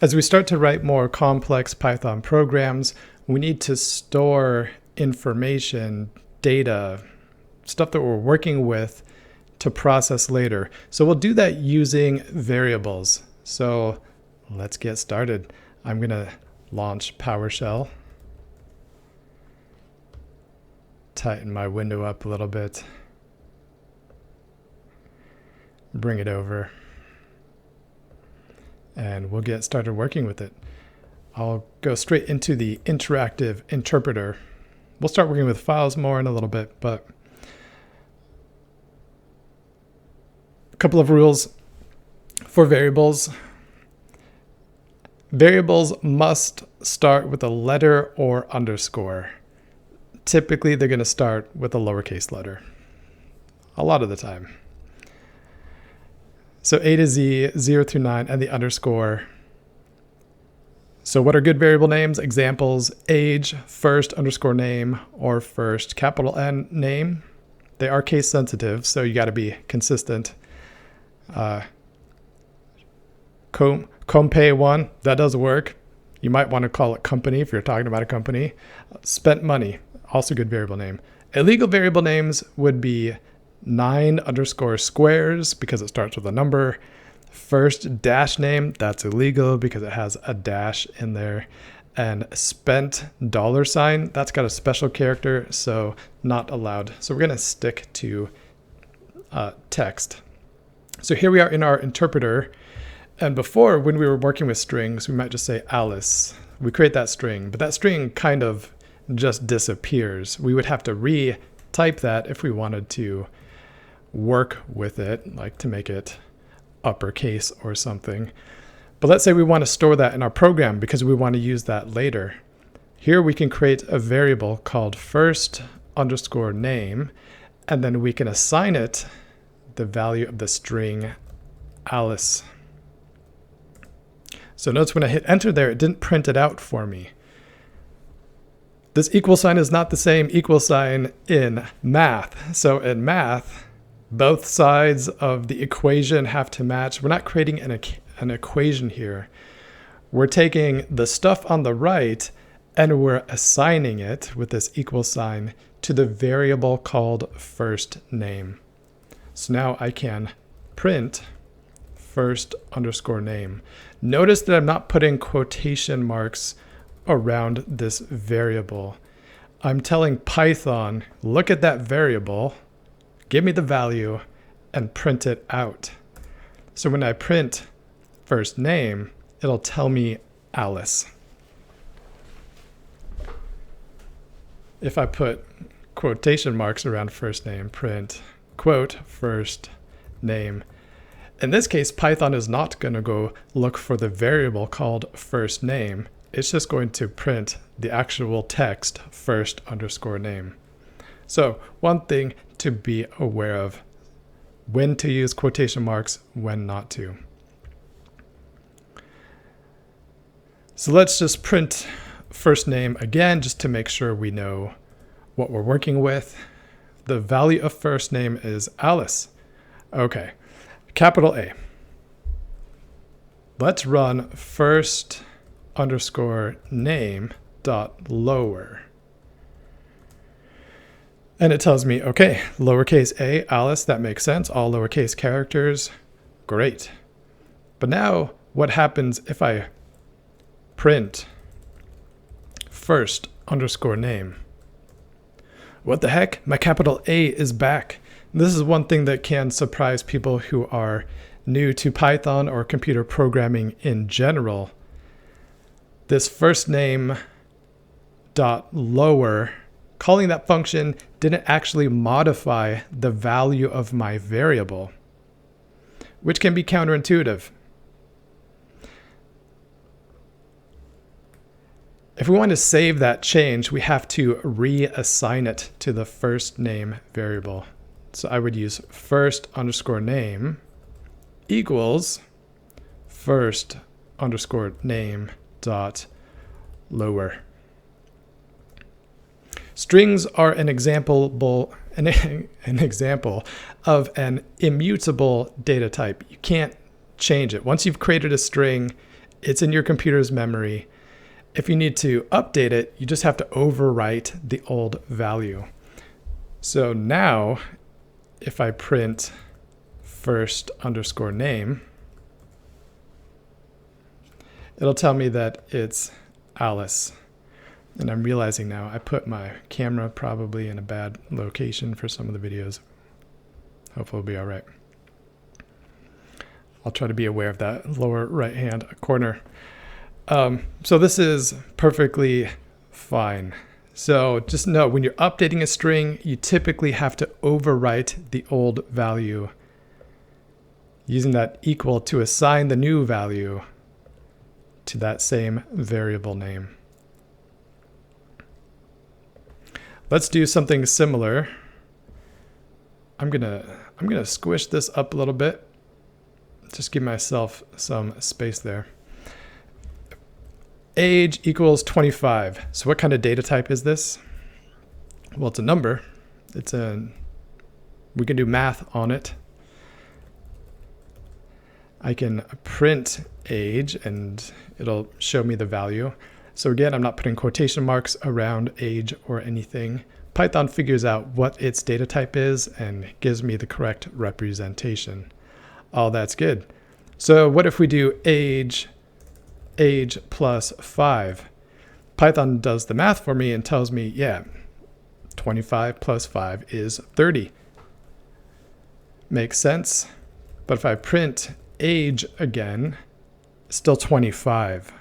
As we start to write more complex Python programs, we need to store information, data, stuff that we're working with to process later. So we'll do that using variables. So let's get started. I'm going to launch PowerShell. Tighten my window up a little bit. Bring it over. And we'll get started working with it. I'll go straight into the interactive interpreter. We'll start working with files more in a little bit, but a couple of rules for variables. Variables must start with a letter or underscore. Typically, they're going to start with a lowercase letter. A lot of the time. So A to Z, 0 through 9, and the underscore. So what are good variable names? Examples: age, first underscore name, or first capital N name. They are case sensitive, so you got to be consistent. Compay1, that does work. You might want to call it company if you're talking about a company. Spent money, also good variable name. Illegal variable names would be 9 underscore squares because it starts with a number. First dash name, that's illegal because it has a dash in there. And spent $, that's got a special character, so not allowed. So we're going to stick to text. So here we are in our interpreter. And before, when we were working with strings, we might just say Alice. We create that string, but that string kind of just disappears. We would have to retype that if we wanted to work with it, like to make it uppercase or something. But let's say we want to store that in our program because we want to use that later. Here we can create a variable called first underscore name, and then we can assign it the value of the string Alice. So notice when I hit enter there, it didn't print it out for me. This equal sign is not the same equal sign in math. So in math, both sides of the equation have to match. We're not creating an equation here. We're taking the stuff on the right and we're assigning it with this equal sign to the variable called first name. So now I can print first underscore name. Notice that I'm not putting quotation marks around this variable. I'm telling Python, look at that variable, give me the value, and print it out. So when I print first name, it'll tell me Alice. If I put quotation marks around first name, print quote first name. In this case, Python is not going to go look for the variable called first name. It's just going to print the actual text first underscore name. So one thing to be aware of: when to use quotation marks, when not to. So let's just print first name again, just to make sure we know what we're working with. The value of first name is Alice. Okay, capital A. Let's run first underscore name dot lower. And it tells me, okay, lowercase a, Alice, that makes sense. All lowercase characters, great. But now what happens if I print first underscore name? What the heck? My capital A is back. This is one thing that can surprise people who are new to Python or computer programming in general. This first name dot lower, calling that function didn't actually modify the value of my variable, which can be counterintuitive. If we want to save that change, we have to reassign it to the first name variable. So I would use first underscore name equals first underscore name dot lower. Strings are an example of an immutable data type. You can't change it. Once you've created a string, It's in your computer's memory. If you need to update it, you just have to overwrite the old value. So now, if I print first underscore name, it'll tell me that it's Alice. And I'm realizing now I put my camera probably in a bad location for some of the videos. Hopefully it'll be all right. I'll try to be aware of that lower right hand corner. So this is perfectly fine. So just know when you're updating a string, you typically have to overwrite the old value, using that equal to assign the new value to that same variable name. Let's do something similar. I'm gonna squish this up a little bit. Just give myself some space there. Age equals 25. So what kind of data type is this? Well, it's a number. We can do math on it. I can print age and it'll show me the value. So again, I'm not putting quotation marks around age or anything. Python figures out what its data type is and gives me the correct representation. Oh, that's good. So what if we do age plus 5? Python does the math for me and tells me, yeah, 25 plus 5 is 30. Makes sense. But if I print age again, still 25.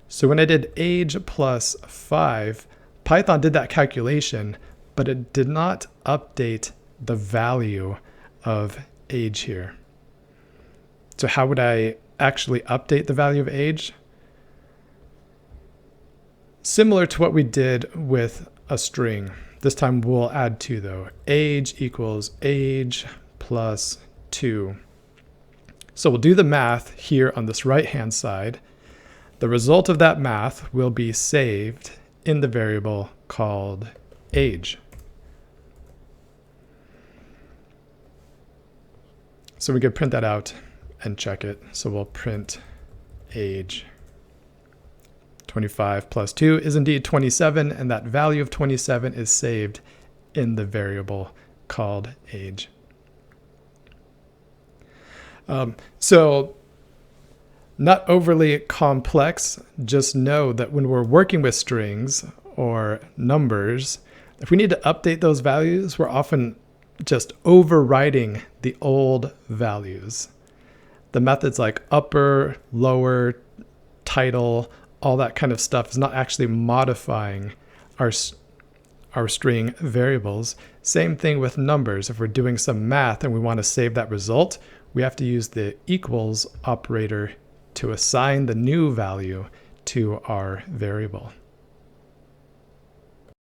So when I did age plus 5, Python did that calculation, but it did not update the value of age here. So how would I actually update the value of age? Similar to what we did with a string. This time we'll add 2 though. Age equals age plus 2. So we'll do the math here on this right-hand side. The result of that math will be saved in the variable called age. So we could print that out and check it. So we'll print age. 25 plus 2 is indeed 27, and that value of 27 is saved in the variable called age. So not overly complex, just know that when we're working with strings or numbers, if we need to update those values, we're often just overwriting the old values. The methods like upper, lower, title, all that kind of stuff is not actually modifying our string variables. Same thing with numbers. If we're doing some math and we want to save that result, we have to use the equals operator to assign the new value to our variable.